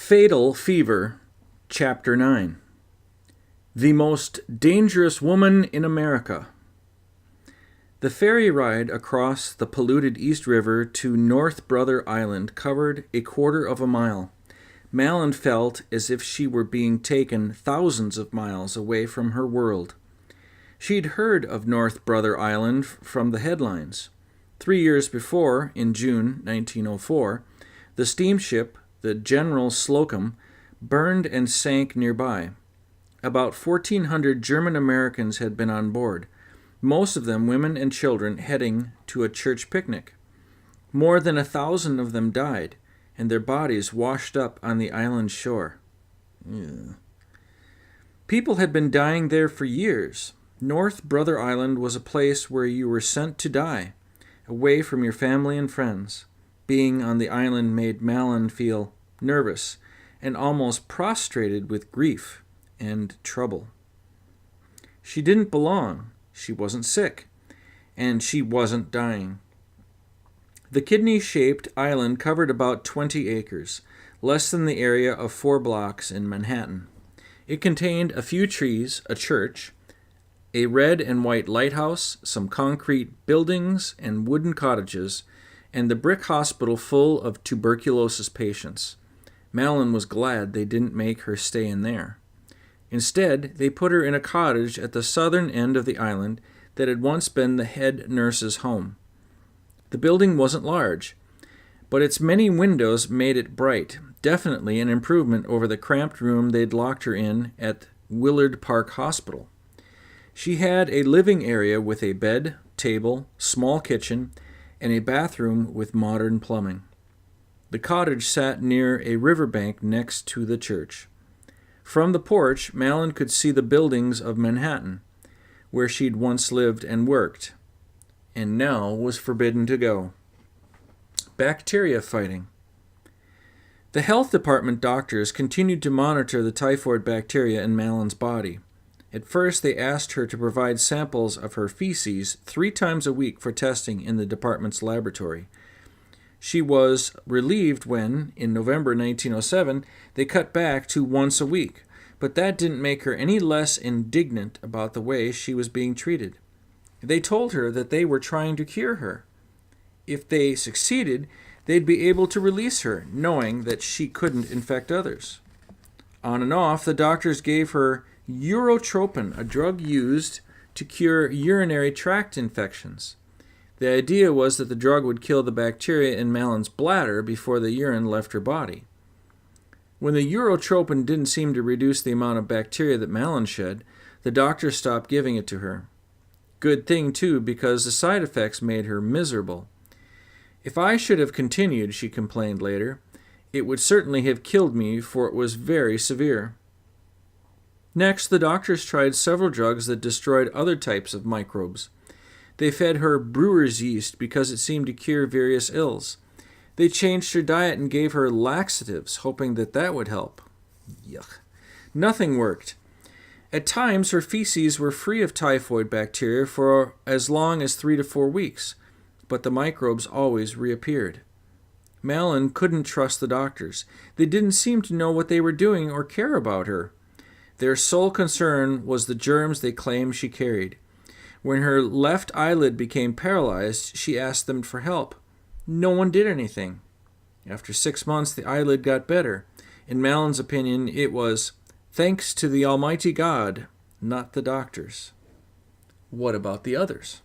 Fatal Fever, Chapter 9. The Most Dangerous Woman in America. The ferry ride across the polluted East River to North Brother Island covered a quarter of a mile. Malin felt as if she were being taken thousands of miles away from her world. She'd heard of North Brother Island from the headlines. 3 years before, in June 1904, the steamship, the General Slocum, burned and sank nearby. About 1,400 German Americans had been on board, most of them women and children heading to a church picnic. More than 1,000 of them died, and their bodies washed up on the island shore. Ugh. People had been dying there for years. North Brother Island was a place where you were sent to die, away from your family and friends. Being on the island made Malin feel nervous and almost prostrated with grief and trouble. She didn't belong, she wasn't sick, and she wasn't dying. The kidney-shaped island covered about 20 acres, less than the area of 4 blocks in Manhattan. It contained a few trees, a church, a red and white lighthouse, some concrete buildings and wooden cottages, and the brick hospital full of tuberculosis patients. Malin was glad they didn't make her stay in there. Instead, they put her in a cottage at the southern end of the island that had once been the head nurse's home. The building wasn't large, but its many windows made it bright, definitely an improvement over the cramped room they'd locked her in at Willard Park Hospital. She had a living area with a bed, table, small kitchen, and a bathroom with modern plumbing. The cottage sat near a riverbank next to the church. From the porch, Malin could see the buildings of Manhattan, where she'd once lived and worked, and now was forbidden to go. Bacteria fighting. The health department doctors continued to monitor the typhoid bacteria in Malin's body. At first, they asked her to provide samples of her feces 3 times a week for testing in the department's laboratory. She was relieved when, in November 1907, they cut back to once a week, but that didn't make her any less indignant about the way she was being treated. They told her that they were trying to cure her. If they succeeded, they'd be able to release her, knowing that she couldn't infect others. On and off, the doctors gave her urotropin, a drug used to cure urinary tract infections. The idea was that the drug would kill the bacteria in Malin's bladder before the urine left her body. When the urotropin didn't seem to reduce the amount of bacteria that Malin shed, the doctor stopped giving it to her. Good thing, too, because the side effects made her miserable. "If I should have continued," she complained later, "it would certainly have killed me, for it was very severe." Next, the doctors tried several drugs that destroyed other types of microbes. They fed her brewer's yeast because it seemed to cure various ills. They changed her diet and gave her laxatives, hoping that that would help. Yuck. Nothing worked. At times, her feces were free of typhoid bacteria for as long as 3 to 4 weeks, but the microbes always reappeared. Malin couldn't trust the doctors. They didn't seem to know what they were doing or care about her. Their sole concern was the germs they claimed she carried. When her left eyelid became paralyzed, she asked them for help. No one did anything. After 6 months, the eyelid got better. In Malin's opinion, it was thanks to the Almighty God, not the doctors. What about the others?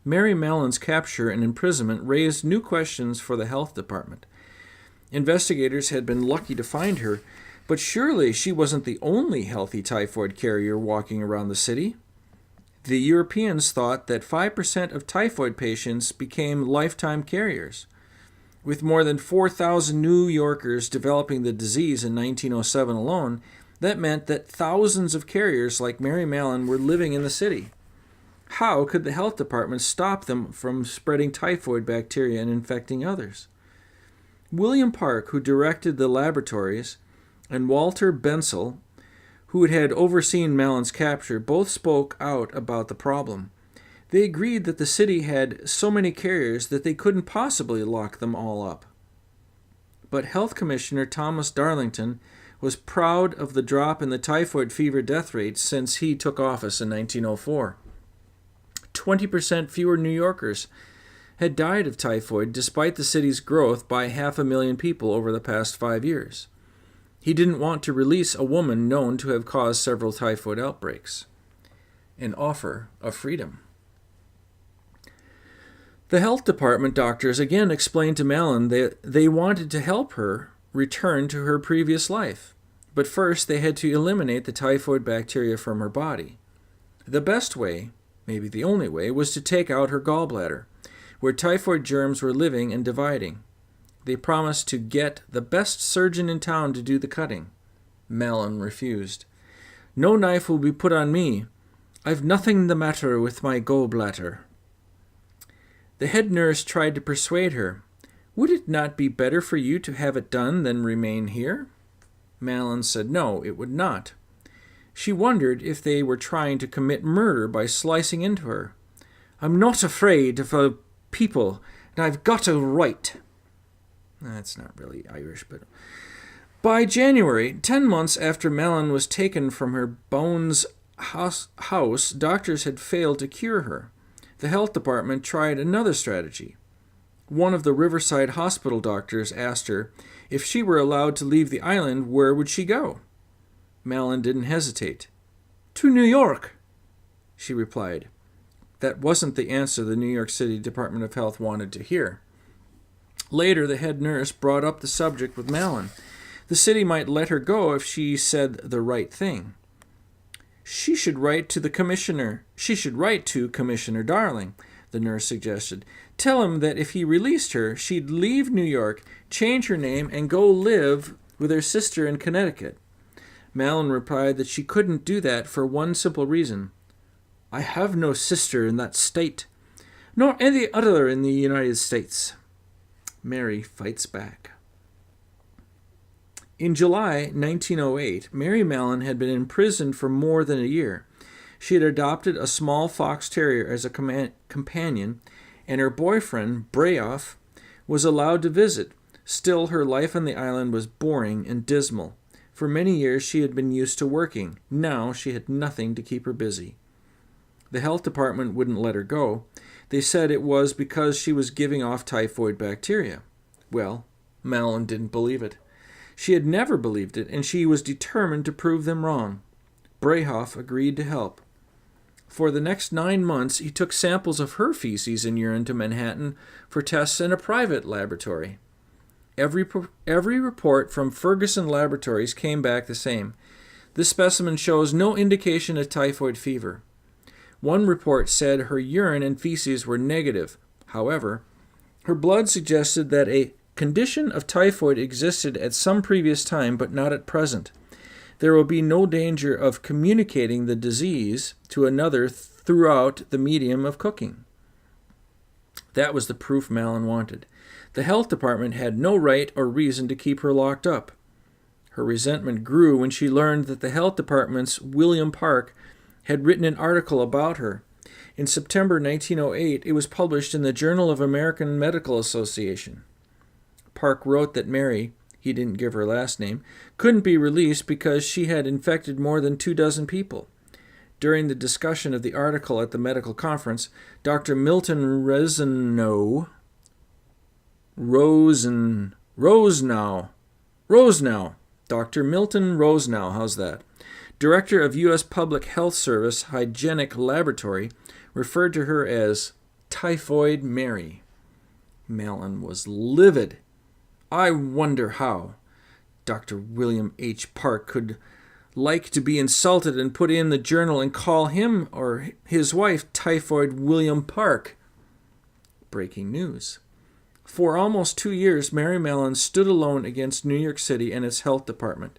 Mary Malin's capture and imprisonment raised new questions for the health department. Investigators had been lucky to find her, but surely she wasn't the only healthy typhoid carrier walking around the city. The Europeans thought that 5% of typhoid patients became lifetime carriers. With more than 4,000 New Yorkers developing the disease in 1907 alone, that meant that thousands of carriers like Mary Malin were living in the city. How could the health department stop them from spreading typhoid bacteria and infecting others? William Park, who directed the laboratories, and Walter Bensel, who had overseen Malin's capture, both spoke out about the problem. They agreed that the city had so many carriers that they couldn't possibly lock them all up. but Health Commissioner Thomas Darlington was proud of the drop in the typhoid fever death rate since he took office in 1904. 20% fewer New Yorkers had died of typhoid despite the city's growth by 500,000 people over the past 5 years. He didn't want to release a woman known to have caused several typhoid outbreaks. An offer of freedom. The health department doctors again explained to Malin that they wanted to help her return to her previous life, but first they had to eliminate the typhoid bacteria from her body. The best way, maybe the only way, was to take out her gallbladder, where typhoid germs were living and dividing. They promised to get the best surgeon in town to do the cutting. Malin refused. "No knife will be put on me. I've nothing the matter with my gallbladder." The head nurse tried to persuade her. "Would it not be better for you to have it done than remain here?" Malin said no, it would not. She wondered if they were trying to commit murder by slicing into her. "I'm not afraid of people, and I've got a right." That's not really Irish, but... By January, 10 months after Malin was taken from her Bones house, doctors had failed to cure her. The health department tried another strategy. One of the Riverside Hospital doctors asked her if she were allowed to leave the island, where would she go? Malin didn't hesitate. "To New York," she replied. That wasn't the answer the New York City Department of Health wanted to hear. Later, the head nurse brought up the subject with Malin. The city might let her go if she said the right thing. She should write to Commissioner Darling, the nurse suggested. Tell him that if he released her, she'd leave New York, change her name, and go live with her sister in Connecticut. Malin replied that she couldn't do that for one simple reason. "I have no sister in that state, nor any other in the United States." Mary fights back. In July 1908, Mary Malin had been imprisoned for more than a year. She had adopted a small fox terrier as a companion, and her boyfriend, Brayoff, was allowed to visit. Still, her life on the island was boring and dismal. For many years she had been used to working. Now she had nothing to keep her busy. The health department wouldn't let her go. They said it was because she was giving off typhoid bacteria. Well, Malin didn't believe it. She had never believed it, and she was determined to prove them wrong. Brayoff agreed to help. For the next 9 months, he took samples of her feces and urine to Manhattan for tests in a private laboratory. Every report from Ferguson Laboratories came back the same. This specimen shows no indication of typhoid fever. One report said her urine and feces were negative. However, her blood suggested that a condition of typhoid existed at some previous time, but not at present. There will be no danger of communicating the disease to another throughout the medium of cooking. That was the proof Malin wanted. The health department had no right or reason to keep her locked up. Her resentment grew when she learned that the health department's William Park had written an article about her. In September 1908, it was published in the Journal of American Medical Association. Park wrote that Mary, he didn't give her last name, couldn't be released because she had infected more than 24 people. During the discussion of the article at the medical conference, Dr. Milton Rosenow, Dr. Milton Rosenow, how's that? Director of U.S. Public Health Service Hygienic Laboratory, referred to her as Typhoid Mary. Malin was livid. I wonder how Dr. William H. Park could like to be insulted and put in the journal and call him or his wife Typhoid William Park. Breaking news. For almost 2 years, Mary Malin stood alone against New York City and its health department.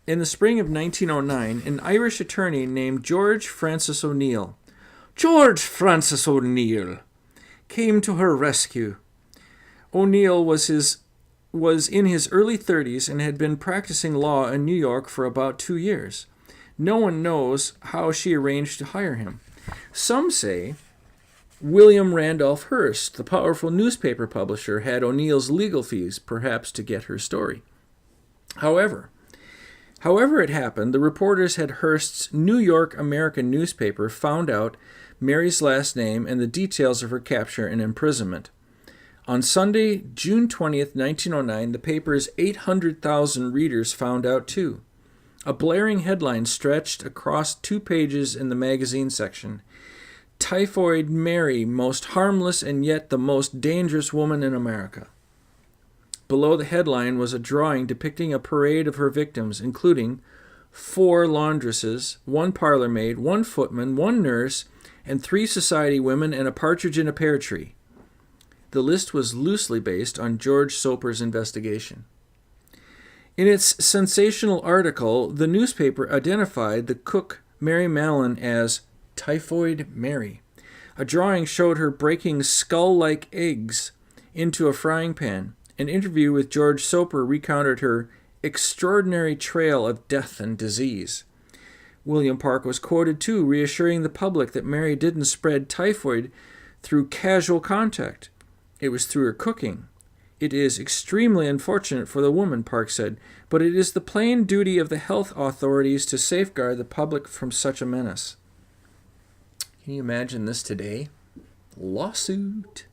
In the spring of 1909, an Irish attorney named George Francis O'Neill came to her rescue. O'Neill was in his early 30s and had been practicing law in New York for about 2 years. No one knows how she arranged to hire him. Some say William Randolph Hearst, the powerful newspaper publisher, had O'Neill's legal fees, perhaps to get her story. However it happened, the reporters at Hearst's New York American newspaper found out Mary's last name and the details of her capture and imprisonment. On Sunday, June 20th, 1909, the paper's 800,000 readers found out too. A blaring headline stretched across 2 pages in the magazine section. Typhoid Mary, most harmless and yet the most dangerous woman in America. Below the headline was a drawing depicting a parade of her victims, including 4 laundresses, 1 parlor maid, 1 footman, 1 nurse, and 3 society women and a partridge in a pear tree. The list was loosely based on George Soper's investigation. In its sensational article, the newspaper identified the cook Mary Mallon as Typhoid Mary. A drawing showed her breaking skull-like eggs into a frying pan. An interview with George Soper recounted her extraordinary trail of death and disease. William Park was quoted too, reassuring the public that Mary didn't spread typhoid through casual contact. It was through her cooking. It is extremely unfortunate for the woman, Park said, but it is the plain duty of the health authorities to safeguard the public from such a menace. Can you imagine this today? Lawsuit.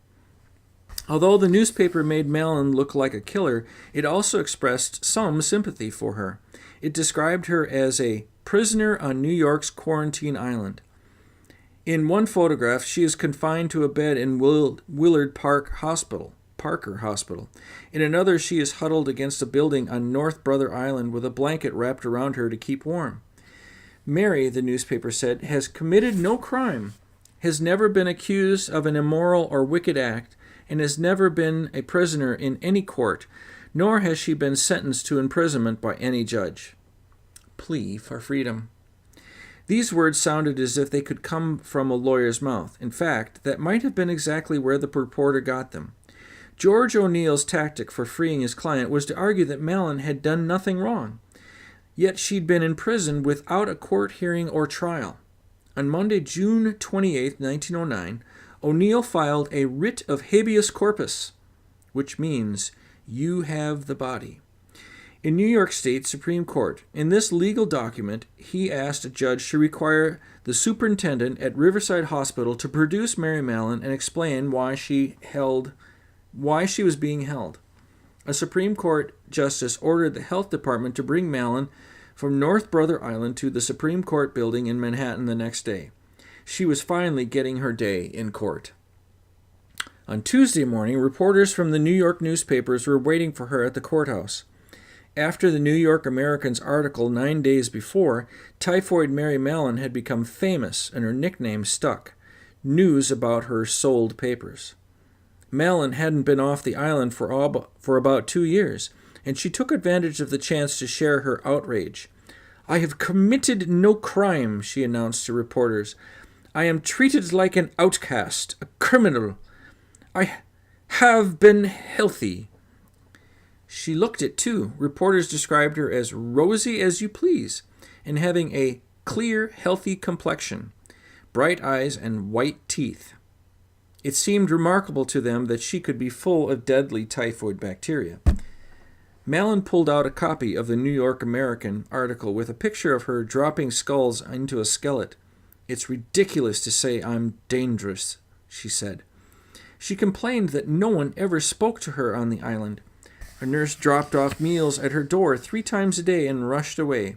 Although the newspaper made Mallon look like a killer, it also expressed some sympathy for her. It described her as a prisoner on New York's quarantine island. In one photograph, she is confined to a bed in Willard Parker Hospital. In another, she is huddled against a building on North Brother Island with a blanket wrapped around her to keep warm. Mary, the newspaper said, has committed no crime, has never been accused of an immoral or wicked act, and has never been a prisoner in any court, nor has she been sentenced to imprisonment by any judge. Plea for freedom. These words sounded as if they could come from a lawyer's mouth. In fact, that might have been exactly where the reporter got them. George O'Neill's tactic for freeing his client was to argue that Mallon had done nothing wrong. Yet she'd been in prison without a court hearing or trial. On Monday, June 28, 1909, O'Neill filed a writ of habeas corpus, which means you have the body. In New York State Supreme Court, in this legal document, he asked a judge to require the superintendent at Riverside Hospital to produce Mary Mallon and explain why she was being held. A Supreme Court justice ordered the health department to bring Mallon from North Brother Island to the Supreme Court building in Manhattan the next day. She was finally getting her day in court. On Tuesday morning, reporters from the New York newspapers were waiting for her at the courthouse. After the New York American's article 9 days before, Typhoid Mary Mallon had become famous and her nickname stuck. News about her sold papers. Mallon hadn't been off the island for about 2 years, and she took advantage of the chance to share her outrage. "I have committed no crime," she announced to reporters. "I am treated like an outcast, a criminal. I have been healthy." She looked it too. Reporters described her as rosy as you please and having a clear, healthy complexion, bright eyes, and white teeth. It seemed remarkable to them that she could be full of deadly typhoid bacteria. Mallon pulled out a copy of the New York American article with a picture of her dropping skulls into a skillet. "It's ridiculous to say I'm dangerous," she said. She complained that no one ever spoke to her on the island. A nurse dropped off meals at her door 3 times a day and rushed away.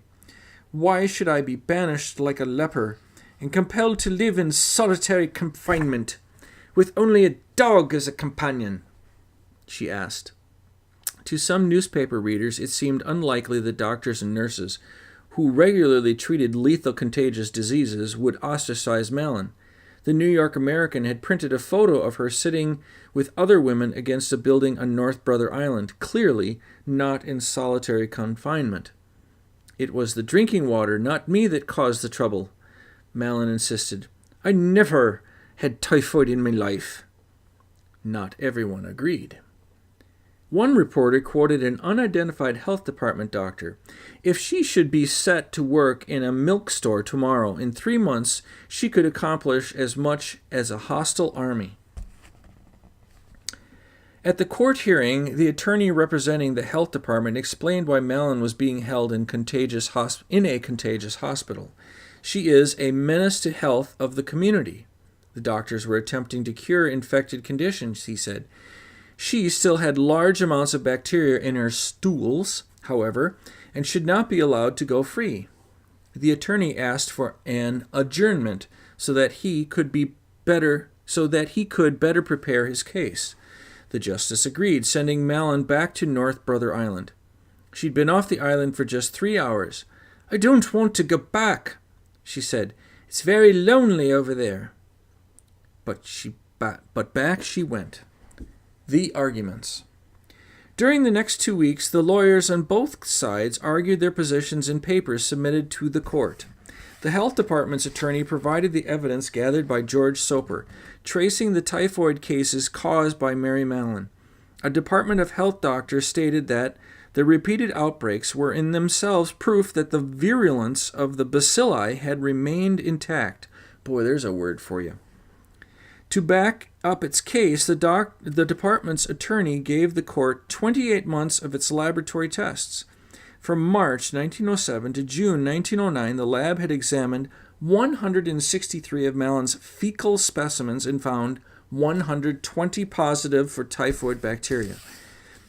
"Why should I be banished like a leper and compelled to live in solitary confinement, with only a dog as a companion?" she asked. To some newspaper readers, it seemed unlikely that doctors and nurses, who regularly treated lethal contagious diseases, would ostracize Mallon. The New York American had printed a photo of her sitting with other women against a building on North Brother Island, clearly not in solitary confinement. "It was the drinking water, not me, that caused the trouble," Mallon insisted. "I never had typhoid in my life." Not everyone agreed. One reporter quoted an unidentified health department doctor. If she should be set to work in a milk store tomorrow, in 3 months, she could accomplish as much as a hostile army. At the court hearing, the attorney representing the health department explained why Mallon was being held in a contagious hospital. She is a menace to health of the community. The doctors were attempting to cure infected conditions, he said. She still had large amounts of bacteria in her stools, however, and should not be allowed to go free. The attorney asked for an adjournment so that he could better prepare his case. The justice agreed, sending Mallon back to North Brother Island. She'd been off the island for just 3 hours. "I don't want to go back," she said. "It's very lonely over there." But back she went. The arguments. During the next 2 weeks, the lawyers on both sides argued their positions in papers submitted to the court. The health department's attorney provided the evidence gathered by George Soper, tracing the typhoid cases caused by Mary Mallon. A Department of Health doctor stated that the repeated outbreaks were in themselves proof that the virulence of the bacilli had remained intact. Boy, there's a word for you. To back up its case, the department's attorney gave the court 28 months of its laboratory tests. From March 1907 to June 1909, the lab had examined 163 of Mallon's fecal specimens and found 120 positive for typhoid bacteria.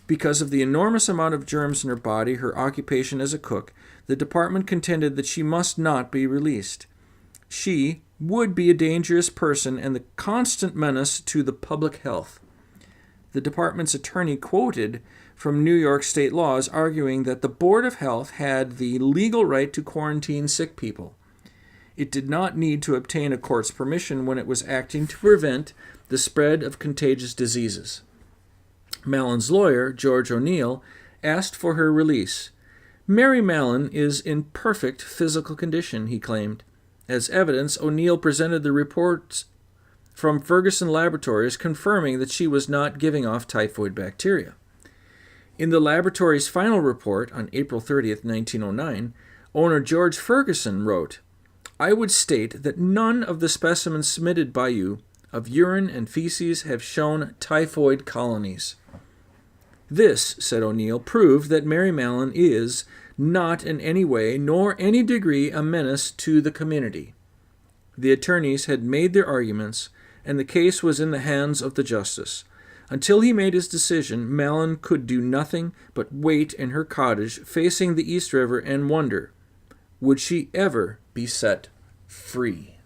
Because of the enormous amount of germs in her body, her occupation as a cook, the department contended that she must not be released. She would be a dangerous person and the constant menace to the public health. The department's attorney quoted from New York state laws arguing that the Board of Health had the legal right to quarantine sick people. It did not need to obtain a court's permission when it was acting to prevent the spread of contagious diseases. Mallon's lawyer, George O'Neill, asked for her release. Mary Mallon is in perfect physical condition, he claimed. As evidence, O'Neill presented the reports from Ferguson Laboratories confirming that she was not giving off typhoid bacteria. In the laboratory's final report on April 30th, 1909, owner George Ferguson wrote, "I would state that none of the specimens submitted by you of urine and feces have shown typhoid colonies." This, said O'Neill, proved that Mary Mallon is not in any way nor any degree a menace to the community. The attorneys had made their arguments, and the case was in the hands of the justice. Until he made his decision, Mallon could do nothing but wait in her cottage facing the East River and wonder, would she ever be set free?